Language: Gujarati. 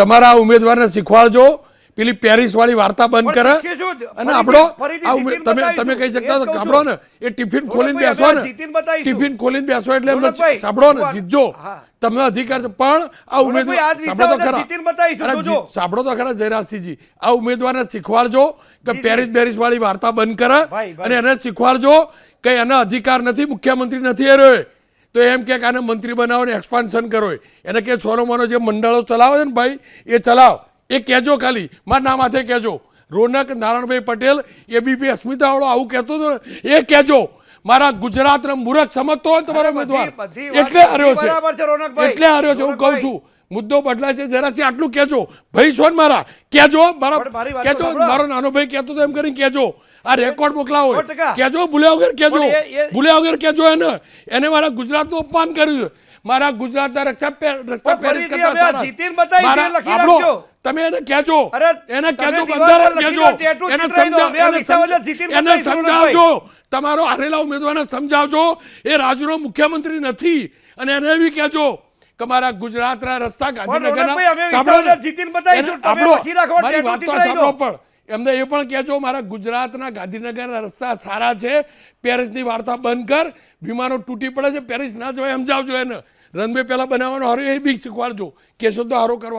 તમારા ઉમેદવારને શીખવાડજો પેલી પેરિસ વાળી વાર્તા બંધ કરે અને આપણો તમે કહી શકતા સાંભળો ને એ ટિફિન ખોલીને બેસો ને ટિફિન ખોલીને બેસો એટલે એમને સાંભળો ને જીતજો તમને અધિકાર છે પણ આ ઉમેદવાર સાંભળો તો ખરા જયરાજસિંહજી આ ઉમેદવારને શીખવાડજો કે પેરિસ વાળી વાર્તા બંધ કરે અને એને શીખવાડજો કે એનો અધિકાર નથી મુખ્યમંત્રી નથી એ રહ્યો તો એમ કે આને મંત્રી બનાવો ને એક્સપાન્શન કરો એને કે છોનો મોનો જે મંડળો ચલાવે છે ને ભાઈ એ ચલાવ એ કહેજો ખાલી મારા નામ હાથે કહેજો રોનક નારાયણભાઈ પટેલ એબીપી અસ્મિતાવાળો આવું કહેતો હતો ને એ કહેજો મારા ગુજરાતને મૂર્ખ સમજતો હોય તમારો ઉમેદવાર એટલે હાર્યો છે હું કહું છું મુદ્દો બદલાય છે જરાથી આટલું કહેજો ભાઈ છો ને મારા કહેજો મારો નાનો ભાઈ કહેતો તો એમ કરીને કહેજો આ રેકોર્ડ મોકલાવો કહેજો ભૂલ્યા વગર કહેજો એને મારા ગુજરાતનું અપમાન કર્યું છે મારા ગુજરાતના રક્ષા પેરિસ કરતા સારા તમે એને કહેજો બંધારણ કહેજો એને સમજાવજો તમારો હારેલા ઉમેદવારને સમજાવજો એ રાજ્યનો મુખ્યમંત્રી નથી અને એને એવી કહેજો કે મારા ગુજરાતના રસ્તા ગાંધીનગર એમને એ પણ કહેજો મારા ગુજરાતના ગાંધીનગરના રસ્તા સારા છે પેરિસની વાર્તા બંધ કર વિમાનો તૂટી પડે છે પેરિસ ના જવાય સમજાવજો એને રનવે પહેલા બનાવવાનો હારો એ બી શીખવાડજો કેસો તો હારો કરવા